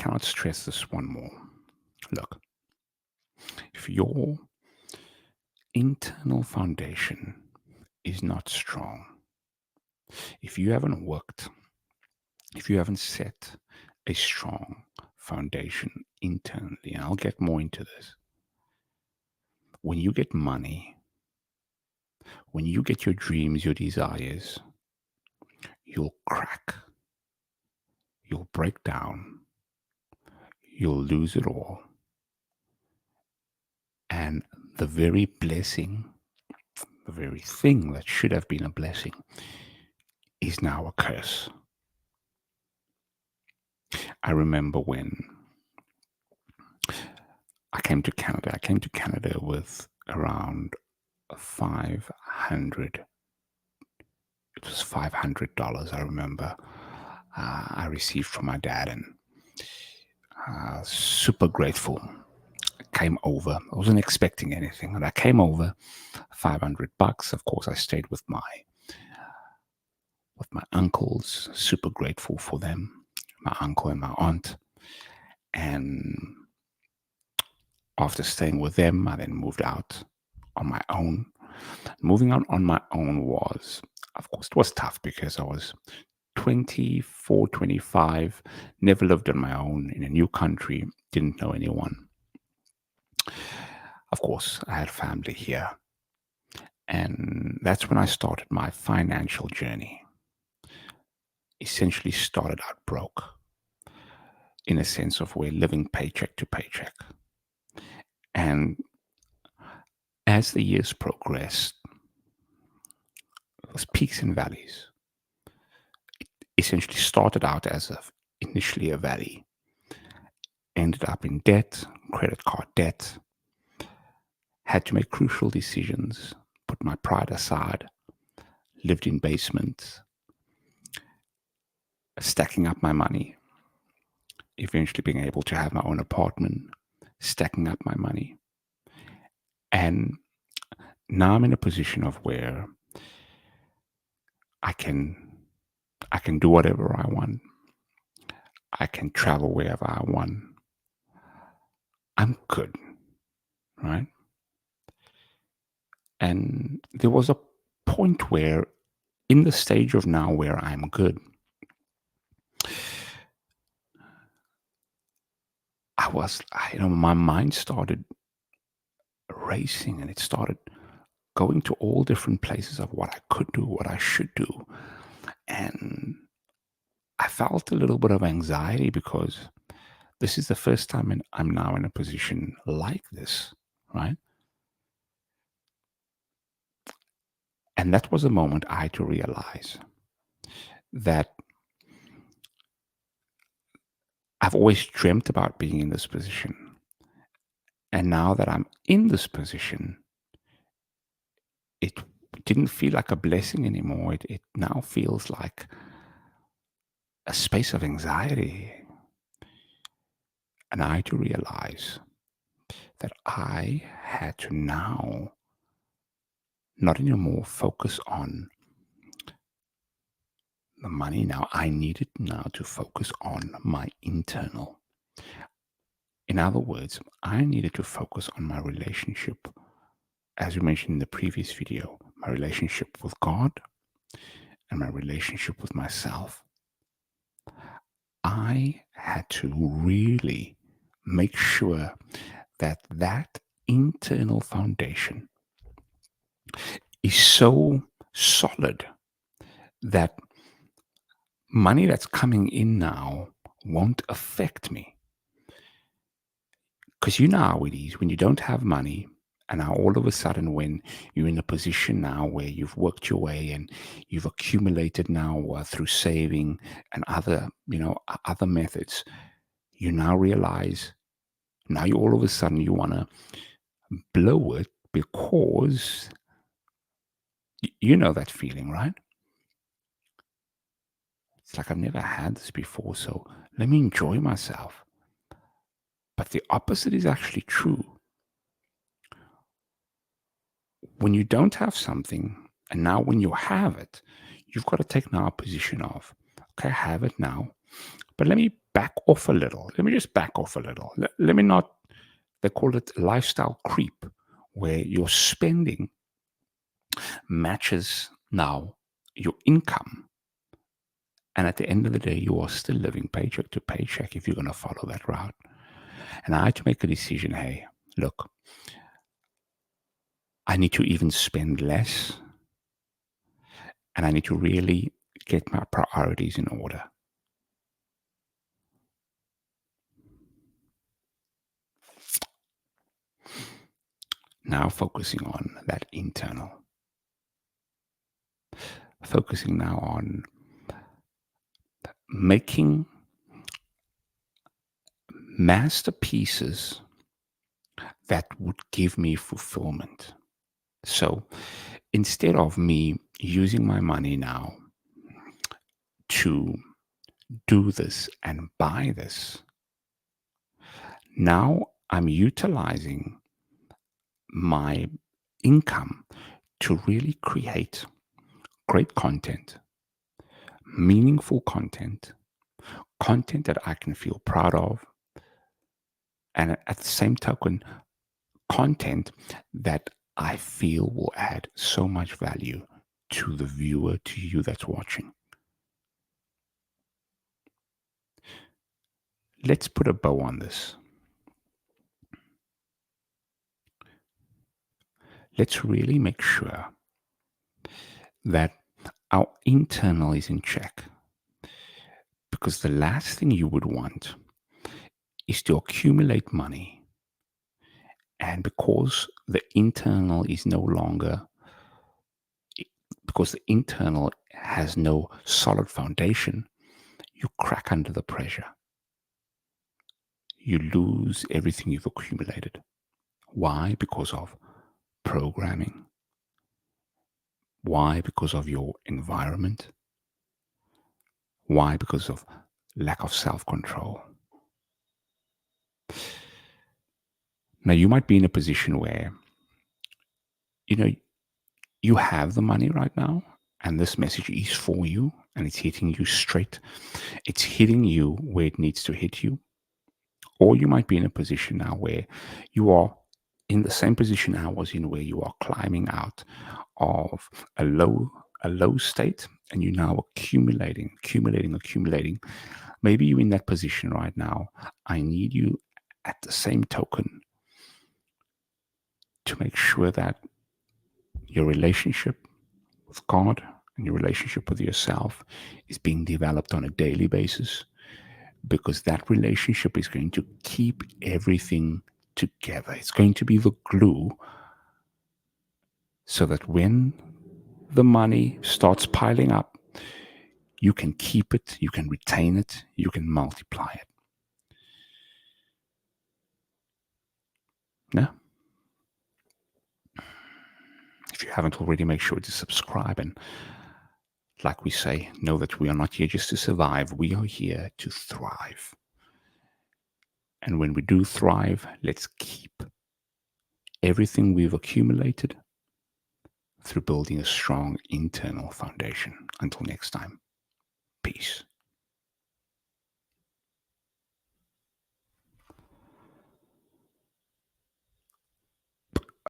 cannot stress this one more. Look, if your internal foundation is not strong, if you haven't worked, if you haven't set a strong foundation internally, and I'll get more into this, when you get money, when you get your dreams, your desires, you'll crack, you'll break down, you'll lose it all. And the very blessing, the very thing that should have been a blessing, is now a curse. I remember when I came to Canada. I came to Canada with around 500. It was $500. I remember I received from my dad, and super grateful. Came over. I wasn't expecting anything, and I came over. $500. Of course, I stayed with my uncles. Super grateful for them, my uncle and my aunt, and after staying with them, I then moved out on my own. Moving out on my own was, of course, it was tough because I was 24, 25, never lived on my own in a new country, didn't know anyone. Of course, I had family here. And that's when I started my financial journey. Essentially started out broke, in a sense of we're living paycheck to paycheck. And as the years progressed, it was peaks and valleys. It essentially started out as initially a valley, ended up in debt, credit card debt, had to make crucial decisions, put my pride aside, lived in basements, stacking up my money, eventually being able to have my own apartment, stacking up my money. And now I'm in a position of where I can do whatever I want. I can travel wherever I want. I'm good, right? And there was a point where, in the stage of now where I'm good, my mind started racing, and it started going to all different places of what I could do, what I should do. And I felt a little bit of anxiety because this is the first time I'm now in a position like this, right? And that was a moment I had to realize that I've always dreamt about being in this position. And now that I'm in this position, it didn't feel like a blessing anymore. It now feels like a space of anxiety. And I had to realize that I had to now not anymore focus on the money. Now I needed now to focus on my internal. In other words, I needed to focus on my relationship, as we mentioned in the previous video, my relationship with God and my relationship with myself. I had to really make sure that that internal foundation is so solid that money that's coming in now won't affect me. Because you know how it is when you don't have money, and now all of a sudden, when you're in a position now where you've worked your way and you've accumulated now through saving and other methods, you now realize now you all of a sudden you want to blow it because you know that feeling, right? It's like I've never had this before, so let me enjoy myself. But the opposite is actually true. When you don't have something, and now when you have it, you've got to take now a position of, okay, I have it now, But let me back off a little. Let me just back off a little. Let me not, they call it lifestyle creep, where your spending matches now your income. And at the end of the day, you are still living paycheck to paycheck if you're going to follow that route. And I had to make a decision. Hey, look, I need to even spend less, and I need to really get my priorities in order. Now focusing on that internal, focusing now on making masterpieces that would give me fulfillment. So instead of me using my money now to do this and buy this, now I'm utilizing my income to really create great content, meaningful content, content that I can feel proud of, and at the same token, content that I feel will add so much value to the viewer, to you that's watching. Let's put a bow on this. Let's really make sure that our internal is in check. Because the last thing you would want is to accumulate money. And because the internal is no longer, because the internal has no solid foundation, you crack under the pressure. You lose everything you've accumulated. Why? Because of programming. Why? Because of your environment. Why? Because of lack of self-control. Now, you might be in a position where, you know, you have the money right now, and this message is for you, and it's hitting you straight. It's hitting you where it needs to hit you. Or you might be in a position now where you are in the same position I was in, where you are climbing out of a low state, and you're now accumulating. Maybe you're in that position right now. I need you at the same token to make sure that your relationship with God and your relationship with yourself is being developed on a daily basis, because that relationship is going to keep everything together. It's going to be the glue, so that when the money starts piling up, you can keep it, you can retain it, you can multiply it. Now, if you haven't already, make sure to subscribe. And like we say, know that we are not here just to survive, we are here to thrive. And when we do thrive, let's keep everything we've accumulated through building a strong internal foundation. Until next time, peace.